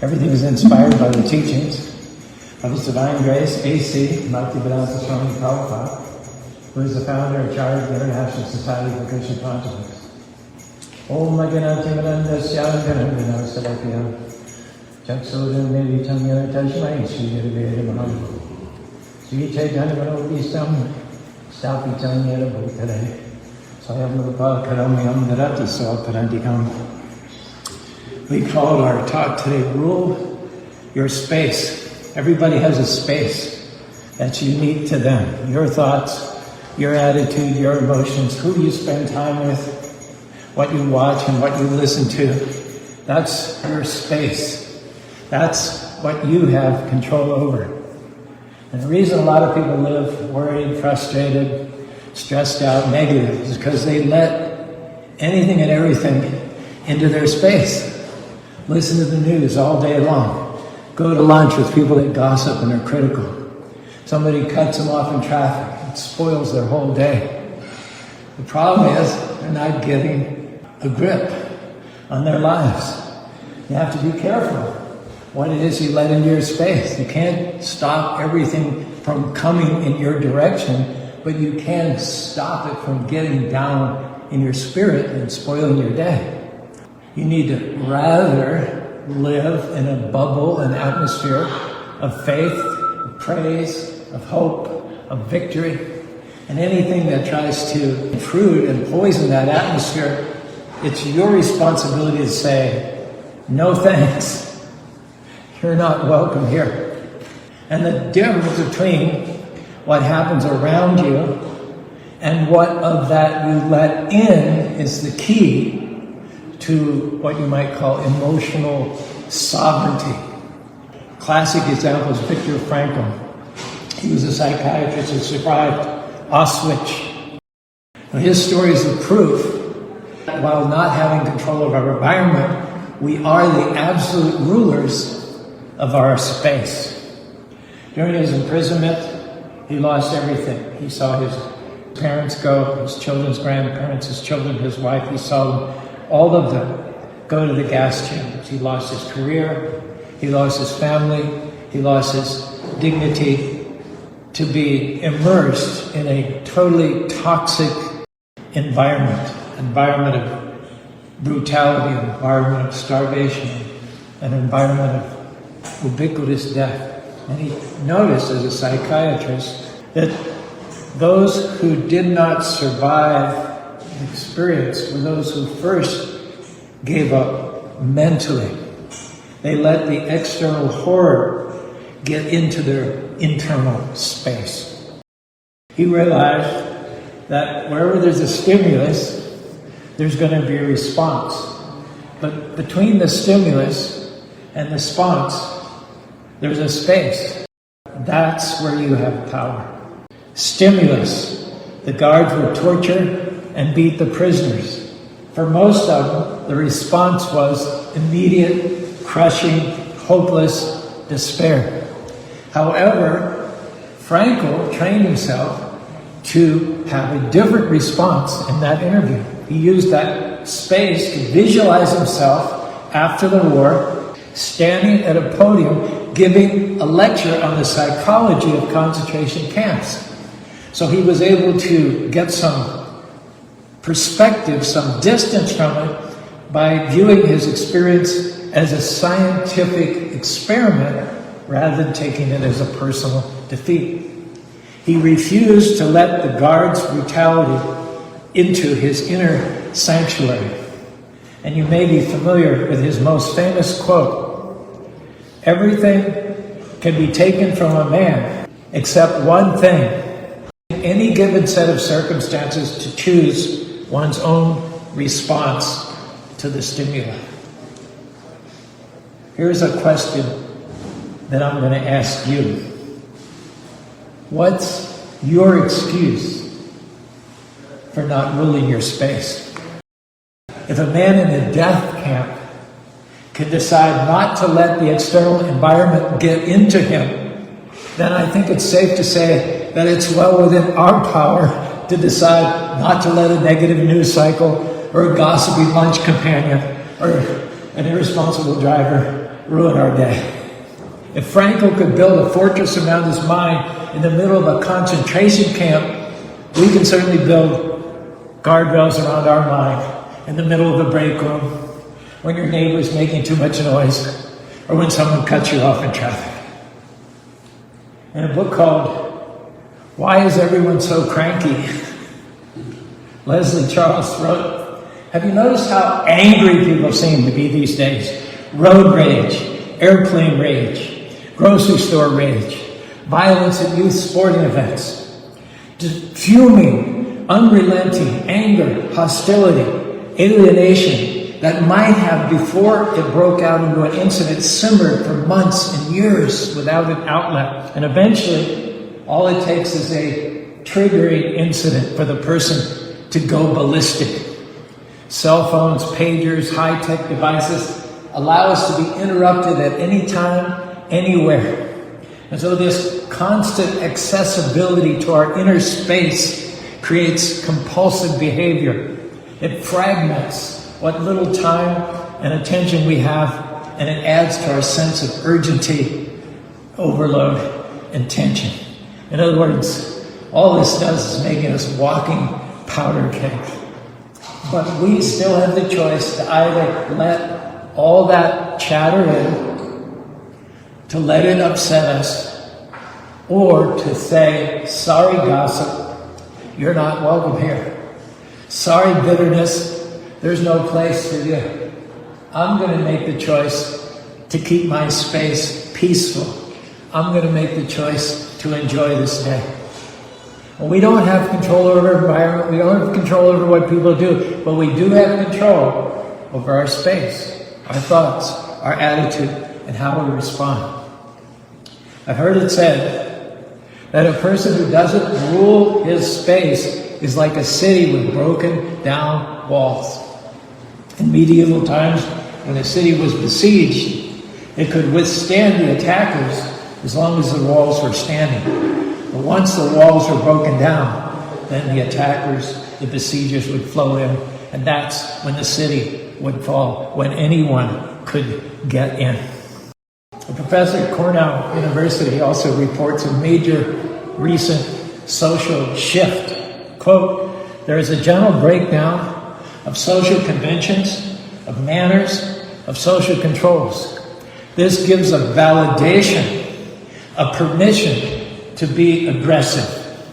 Everything is inspired by the teachings of His Divine Grace, A.C. Bhaktivedanta Swami Prabhupada, who is the founder and charge of the International Society for Krishna Consciousness. Om Maganati Manandasya Ganandana Salakya Chaksudan Meditam Yanatajmai Sri Yadaveda Maham Sri Chaitanya Manobhistam Stapitam Yadabhutale Swayam Rupa Karamyam Narati Swaparantikam. We called our talk today, Rule Your Space. Everybody has a space that's unique to them. Your thoughts, your attitude, your emotions, who you spend time with, what you watch and what you listen to. That's your space. That's what you have control over. And the reason a lot of people live worried, frustrated, stressed out, negative is because they let anything and everything into their space. Listen to the news all day long. Go to lunch with people that gossip and are critical. Somebody cuts them off in traffic. It spoils their whole day. The problem is they're not getting a grip on their lives. You have to be careful what it is you let into your space. You can't stop everything from coming in your direction, but you can stop it from getting down in your spirit and spoiling your day. You need to rather live in a bubble, an atmosphere of faith, of praise, of hope, of victory. And anything that tries to intrude and poison that atmosphere, it's your responsibility to say, no thanks. You're not welcome here. And the difference between what happens around you and what of that you let in is the key to what you might call emotional sovereignty. Classic example is Viktor Frankl. He was a psychiatrist who survived Auschwitz. His story is the proof that while not having control of our environment, we are the absolute rulers of our space. During his imprisonment, he lost everything. He saw his parents go, his children's grandparents, his children, his wife. He saw them, all of them, go to the gas chambers. He lost his career, he lost his family, he lost his dignity to be immersed in a totally toxic environment of brutality, an environment of starvation, an environment of ubiquitous death. And he noticed as a psychiatrist that those who did not survive the experience were those who first gave up mentally. They let the external horror get into their internal space. He realized that wherever there's a stimulus, there's going to be a response. But between the stimulus and the response, there's a space. That's where you have power. Stimulus. The guards would torture and beat the prisoners. For most of them, the response was immediate, crushing, hopeless despair. However, Frankl trained himself to have a different response in that interview. He used that space to visualize himself after the war, standing at a podium giving a lecture on the psychology of concentration camps. So he was able to get some perspective, some distance from it by viewing his experience as a scientific experiment rather than taking it as a personal defeat. He refused to let the guards' brutality into his inner sanctuary. And you may be familiar with his most famous quote, "Everything can be taken from a man except one thing. In any given set of circumstances to choose one's own response to the stimuli." Here's a question that I'm going to ask you. What's your excuse for not ruling your space? If a man in a death camp can decide not to let the external environment get into him, then I think it's safe to say that it's well within our power to decide not to let a negative news cycle or a gossipy lunch companion or an irresponsible driver ruin our day. If Franco could build a fortress around his mind in the middle of a concentration camp, we can certainly build guardrails around our mind in the middle of a break room, when your neighbor's making too much noise, or when someone cuts you off in traffic. In a book called Why Is Everyone So Cranky? Leslie Charles wrote, have you noticed how angry people seem to be these days? Road rage, airplane rage, grocery store rage, violence at youth sporting events, fuming, unrelenting anger, hostility, alienation that might have, before it broke out into an incident, simmered for months and years without an outlet. And eventually, all it takes is a triggering incident for the person to go ballistic. Cell phones, pagers, high-tech devices allow us to be interrupted at any time, anywhere. And so this constant accessibility to our inner space creates compulsive behavior. It fragments what little time and attention we have, and it adds to our sense of urgency, overload, and tension. In other words, all this does is making us walking powder keg. But we still have the choice to either let all that chatter in, to let it upset us, or to say, sorry gossip, you're not welcome here. Sorry bitterness, there's no place for you. I'm going to make the choice to keep my space peaceful. I'm going to make the choice to enjoy this day. Well, we don't have control over our environment. We don't have control over what people do. But we do have control over our space, our thoughts, our attitude, and how we respond. I've heard it said that a person who doesn't rule his space is like a city with broken down walls. In medieval times, when a city was besieged, it could withstand the attackers as long as the walls were standing. But once the walls were broken down, then the attackers, the besiegers would flow in, and that's when the city would fall, when anyone could get in. A professor at Cornell University also reports a major recent social shift. Quote, there is a general breakdown of social conventions, of manners, of social controls. This gives a validation, a permission to be aggressive.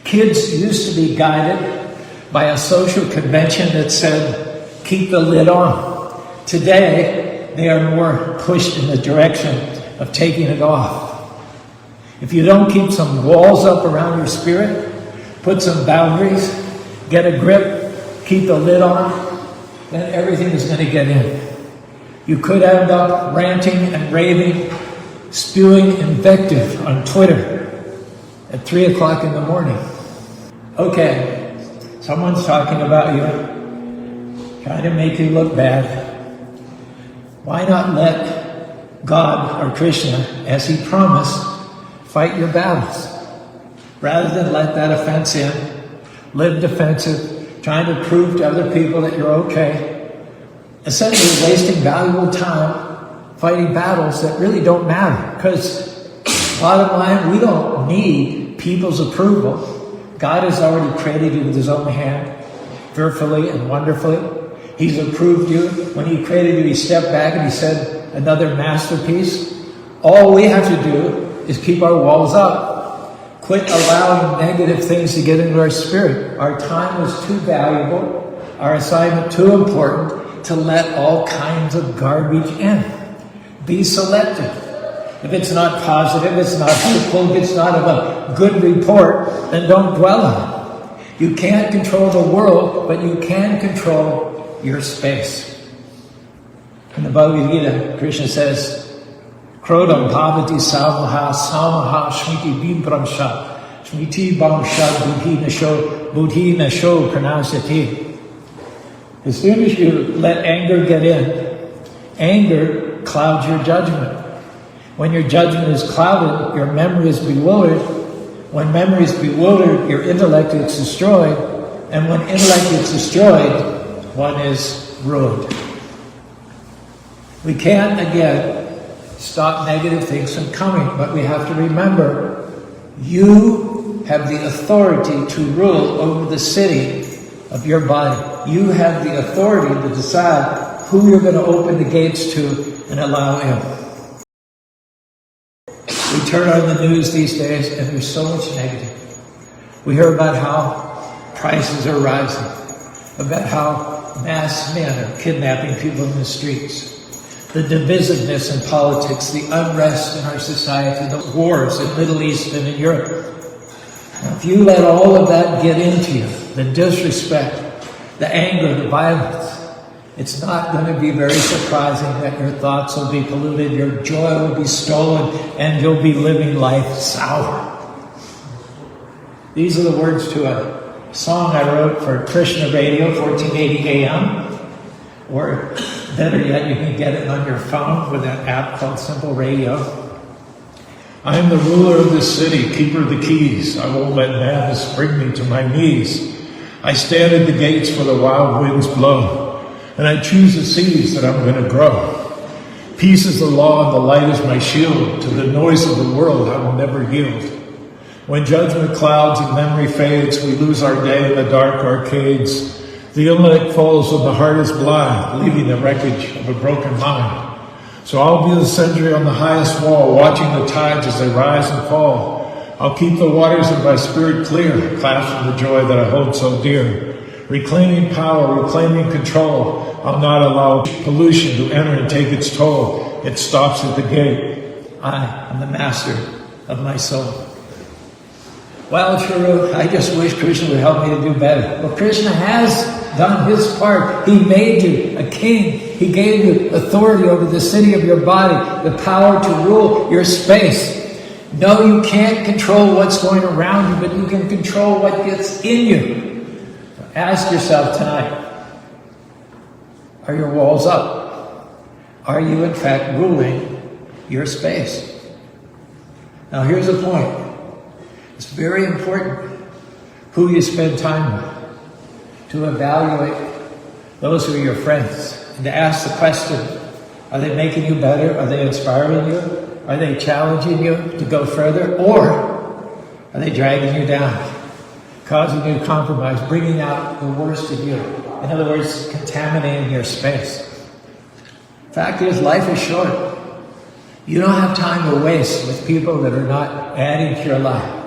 Kids used to be guided by a social convention that said, keep the lid on. Today, they are more pushed in the direction of taking it off. If you don't keep some walls up around your spirit, put some boundaries, get a grip, keep the lid on, then everything is going to get in. You could end up ranting and raving, spewing invective on Twitter at 3 o'clock in the morning. Okay, someone's talking about you, trying to make you look bad. Why not let God or Krishna, as he promised, fight your battles? Rather than let that offense in, live defensive, trying to prove to other people that you're okay, essentially wasting valuable time fighting battles that really don't matter. Because bottom line, we don't need people's approval. God has already created you with his own hand, fearfully and wonderfully. He's approved you. When he created you, he stepped back and he said, another masterpiece. All we have to do is keep our walls up. Quit allowing negative things to get into our spirit. Our time is too valuable, our assignment too important to let all kinds of garbage in. Be selective. If it's not positive, it's not hurtful, if it's not of a good report, then don't dwell on it. You can't control the world, but you can control your space. In the Bhagavad Gita, Krishna says, Krodam bhavati savaha samaha shmiti bibramsha shmiti bamsha buddhi nasho pranasati. As soon as you let anger get in, anger clouds your judgment. When your judgment is clouded, your memory is bewildered. When memory is bewildered, your intellect is destroyed. And when intellect is destroyed, one is ruined. We can't, again, stop negative things from coming. But we have to remember, you have the authority to rule over the city of your body. You have the authority to decide who you're going to open the gates to and allow in. We turn on the news these days and there's so much negative. We hear about how prices are rising, about how mass men are kidnapping people in the streets, the divisiveness in politics, the unrest in our society, the wars in the Middle East and in Europe. Now, if you let all of that get into you, the disrespect, the anger, the violence, it's not going to be very surprising that your thoughts will be polluted, your joy will be stolen, and you'll be living life sour. These are the words to a song I wrote for Krishna Radio, 1480 AM. Or better yet, you can get it on your phone with an app called Simple Radio. I am the ruler of this city, keeper of the keys. I won't let madness bring me to my knees. I stand at the gates where the wild winds blow, and I choose the seeds that I'm going to grow. Peace is the law and the light is my shield. To the noise of the world I will never yield. When judgment clouds and memory fades, we lose our day in the dark arcades. The intellect falls when the heart is blind, leaving the wreckage of a broken mind. So I'll be the sentry on the highest wall, watching the tides as they rise and fall. I'll keep the waters of my spirit clear, clasping the joy that I hold so dear. Reclaiming power, reclaiming control. I'll not allow pollution to enter and take its toll. It stops at the gate. I am the master of my soul. Well, Charu, I just wish Krishna would help me to do better. Well, Krishna has done his part. He made you a king. He gave you authority over the city of your body, the power to rule your space. No, you can't control what's going around you, but you can control what gets in you. So ask yourself tonight, are your walls up? Are you, in fact, ruling your space? Now, here's the point. It's very important who you spend time with, to evaluate those who are your friends, and to ask the question, are they making you better? Are they inspiring you? Are they challenging you to go further? Or are they dragging you down, causing you to compromise, bringing out the worst of you? In other words, contaminating your space. Fact is, life is short. You don't have time to waste with people that are not adding to your life.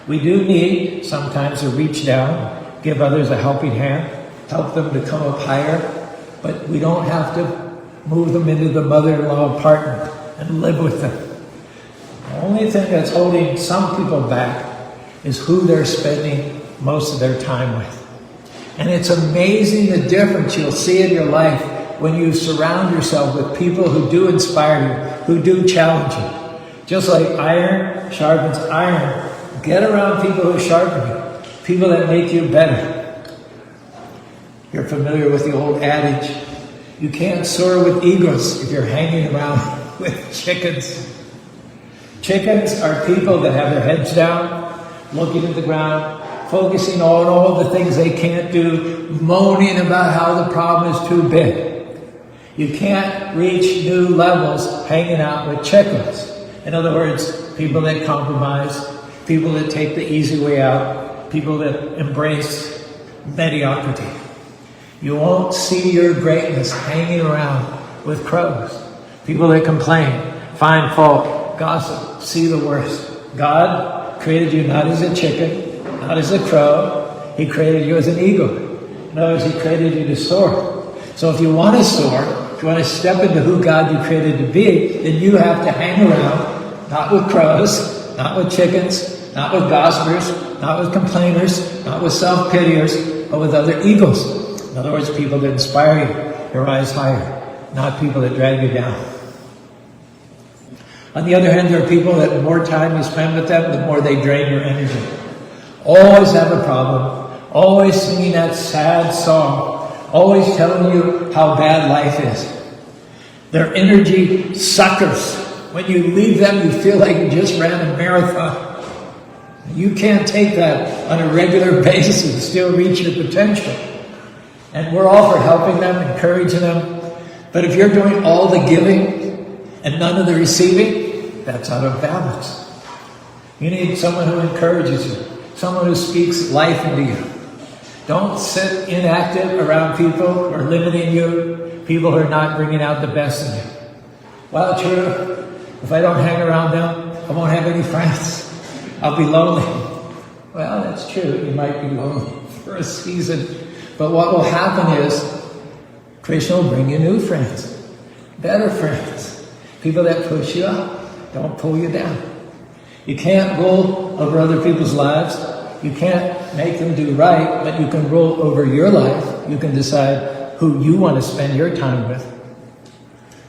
We do need sometimes to reach down, give others a helping hand, help them to come up higher, but we don't have to move them into the mother-in-law apartment and live with them. The only thing that's holding some people back is who they're spending most of their time with. And it's amazing the difference you'll see in your life when you surround yourself with people who do inspire you, who do challenge you. Just like iron sharpens iron, get around people who sharpen you, people that make you better. You're familiar with the old adage, you can't soar with eagles if you're hanging around with chickens. Chickens are people that have their heads down, looking at the ground, focusing on all the things they can't do, moaning about how the problem is too big. You can't reach new levels hanging out with chickens. In other words, people that compromise, people that take the easy way out, people that embrace mediocrity. You won't see your greatness hanging around with crows. People that complain, find fault, gossip, see the worst. God created you not as a chicken, not as a crow. He created you as an eagle. In other words, He created you to soar. So if you want to soar, if you want to step into who God you created to be, then you have to hang around, not with crows, not with chickens, not with gossipers, not with complainers, not with self-pitiers, but with other eagles. In other words, people that inspire you to rise higher, not people that drag you down. On the other hand, there are people that the more time you spend with them, the more they drain your energy. Always have a problem, always singing that sad song, always telling you how bad life is. They're energy suckers. When you leave them, you feel like you just ran a marathon. You can't take that on a regular basis and still reach your potential. And we're all for helping them, encouraging them. But if you're doing all the giving and none of the receiving, that's out of balance. You need someone who encourages you, someone who speaks life into you. Don't sit inactive around people who are limiting you, people who are not bringing out the best in you. Well, true, if I don't hang around them, I won't have any friends. I'll be lonely. Well, that's true. You might be lonely for a season. But what will happen is Krishna will bring you new friends, better friends, people that push you up, don't pull you down. You can't rule over other people's lives. You can't make them do right, but you can rule over your life. You can decide who you want to spend your time with.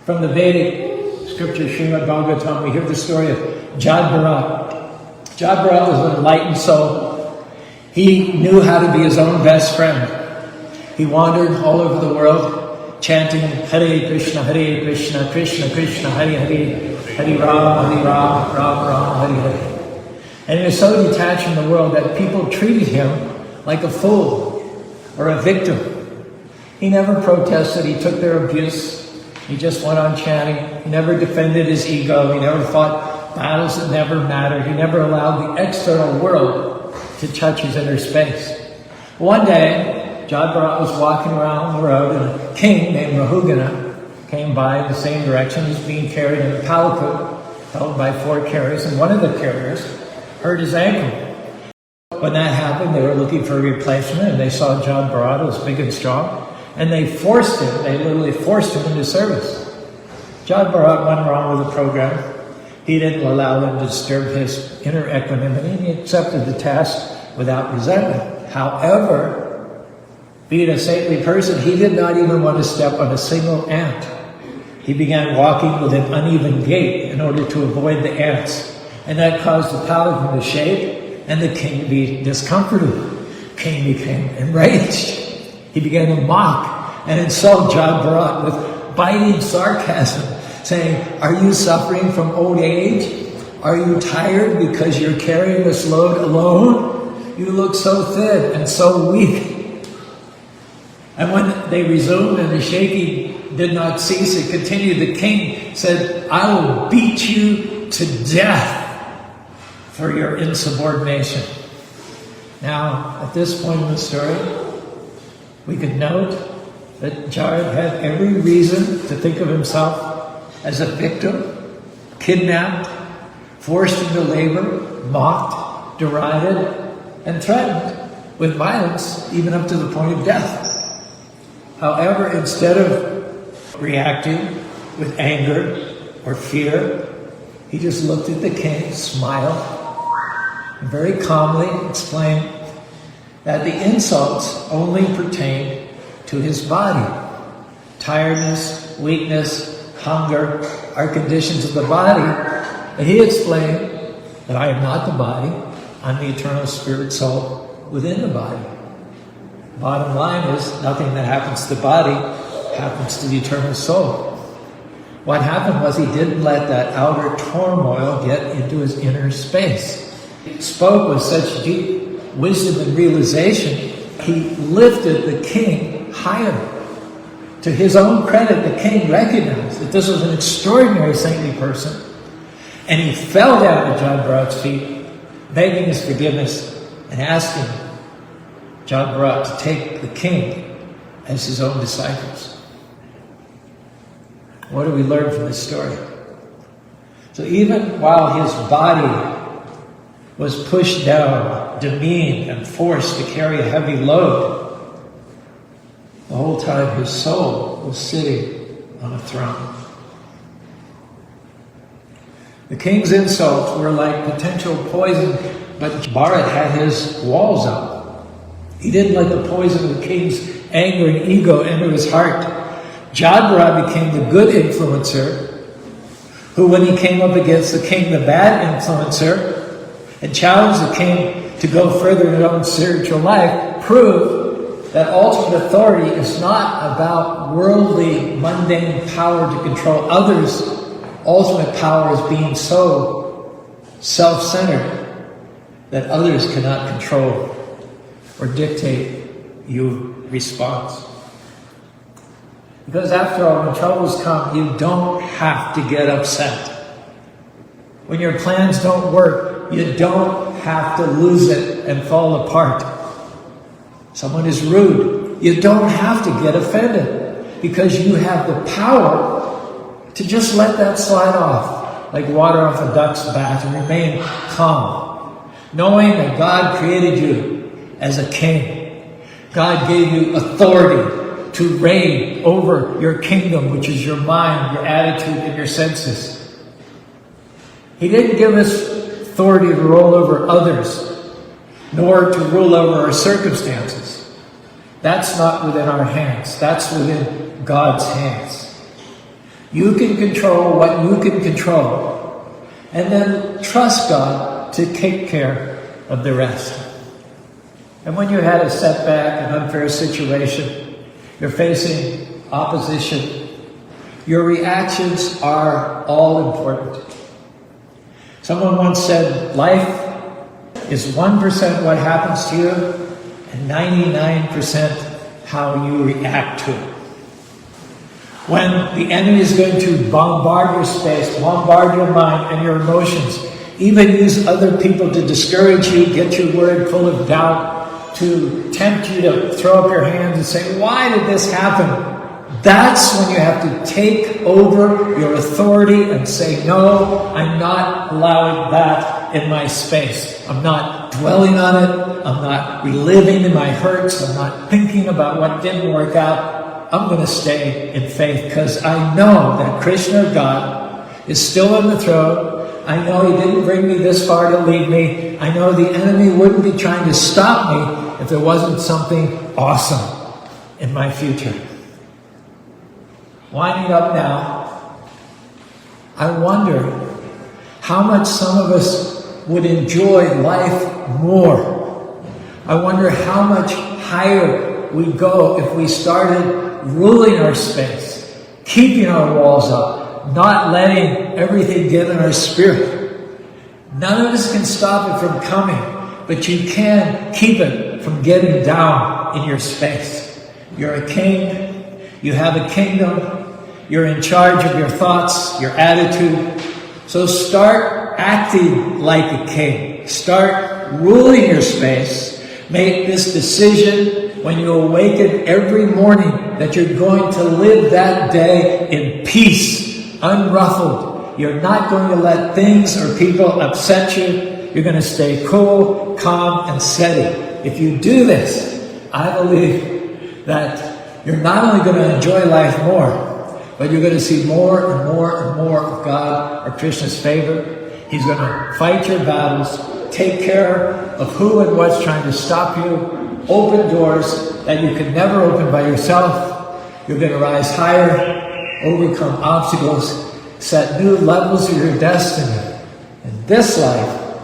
From the Vedic scripture, Srimad Bhagavatam, we hear the story of Jad Bharat. Jad Bharat was an enlightened soul. He knew how to be his own best friend. He wandered all over the world, chanting Hare Krishna, Krishna Krishna, Hare Hare, Hare Ram, Ram Ram, Hare Hare. And he was so detached from the world that people treated him like a fool or a victim. He never protested. He took their abuse. He just went on chanting. He never defended his ego. He never fought battles that never mattered. He never allowed the external world to touch his inner space. One day, Jad Bharat was walking around the road, and a king named Rahugana came by in the same direction. He was being carried in a palanquin held by 4 carriers, and one of the carriers hurt his ankle. When that happened, they were looking for a replacement, and they saw Jad Bharat, who was big and strong, and they literally forced him into service. Jad Bharat went wrong with the program. He didn't allow them to disturb his inner equanimity, and he accepted the task without resentment. However, being a saintly person, he did not even want to step on a single ant. He began walking with an uneven gait in order to avoid the ants. And that caused the palanquin to shake and the king to be discomforted. The king became enraged. He began to mock and insult Jad Bharat with biting sarcasm, saying, "Are you suffering from old age? Are you tired because you're carrying this load alone? You look so thin and so weak." And when they resumed and the shaking did not cease, it continued, the king said, "I will beat you to death for your insubordination." Now, at this point in the story, we could note that Jad had every reason to think of himself as a victim, kidnapped, forced into labor, mocked, derided, and threatened with violence, even up to the point of death. However, instead of reacting with anger or fear, he just looked at the king, smiled, and very calmly explained that the insults only pertained to his body. Tiredness, weakness, hunger are conditions of the body. And he explained that I am not the body, I'm the eternal spirit soul within the body. Bottom line is, nothing that happens to the body happens to the eternal soul. What happened was he didn't let that outer turmoil get into his inner space. He spoke with such deep wisdom and realization, he lifted the king higher. To his own credit, the king recognized that this was an extraordinary saintly person, and he fell down at Jad Bharat's feet, begging his forgiveness and asking Jad Bharat to take the king as his own disciples. What do we learn from this story? So even while his body was pushed down, demeaned, and forced to carry a heavy load, the whole time his soul was sitting on a throne. The king's insults were like potential poison, but Bharat had his walls up. He didn't let the poison of the king's anger and ego enter his heart. Jad Bharat became the good influencer, who when he came up against the king, the bad influencer, and challenged the king to go further in his own spiritual life, proved that ultimate authority is not about worldly, mundane power to control others. Ultimate power is being so self-centered that others cannot control or dictate your response. Because after all, when troubles come, you don't have to get upset. When your plans don't work, you don't have to lose it and fall apart. Someone is rude, you don't have to get offended, because you have the power to just let that slide off, like water off a duck's back, and remain calm, knowing that God created you as a king. God gave you authority to reign over your kingdom, which is your mind, your attitude, and your senses. He didn't give us authority to rule over others, nor to rule over our circumstances. That's not within our hands. That's within God's hands. You can control what you can control, and then trust God to take care of the rest. And when you had a setback, an unfair situation, you're facing opposition, your reactions are all important. Someone once said, life is 1% what happens to you and 99% how you react to it. When the enemy is going to bombard your space, bombard your mind and your emotions, even use other people to discourage you, get your word full of doubt, to tempt you to throw up your hands and say, why did this happen? That's when you have to take over your authority and say, no, I'm not allowing that in my space. I'm not dwelling on it. I'm not reliving in my hurts. I'm not thinking about what didn't work out. I'm going to stay in faith because I know that Krishna, God, is still on the throne. I know He didn't bring me this far to leave me. I know the enemy wouldn't be trying to stop me if there wasn't something awesome in my future. Winding up now, I wonder how much some of us would enjoy life more. I wonder how much higher we'd go if we started ruling our space, keeping our walls up, not letting everything get in our spirit. None of us can stop it from coming, but you can keep it from getting down in your space. You're a king, you have a kingdom, you're in charge of your thoughts, your attitude. So start acting like a king. Start ruling your space. Make this decision when you awaken every morning that you're going to live that day in peace, unruffled. You're not going to let things or people upset you. You're going to stay cool, calm, and steady. If you do this, I believe that you're not only going to enjoy life more, but you're going to see more and more and more of God or Krishna's favor. He's going to fight your battles, take care of who and what's trying to stop you, open doors that you could never open by yourself. You're going to rise higher, overcome obstacles, set new levels of your destiny. In this life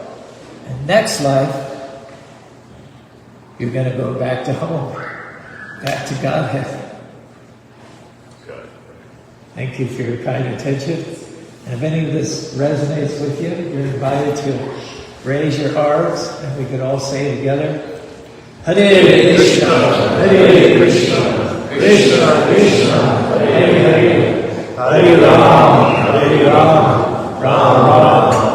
and next life, you're going to go back to home, back to Godhead. Thank you for your kind attention. And if any of this resonates with you, you're invited to raise your arms and we could all say together, Hare Krishna, Hare Krishna, Krishna Krishna, Hare Hare, Hare Ram, Ram Ram,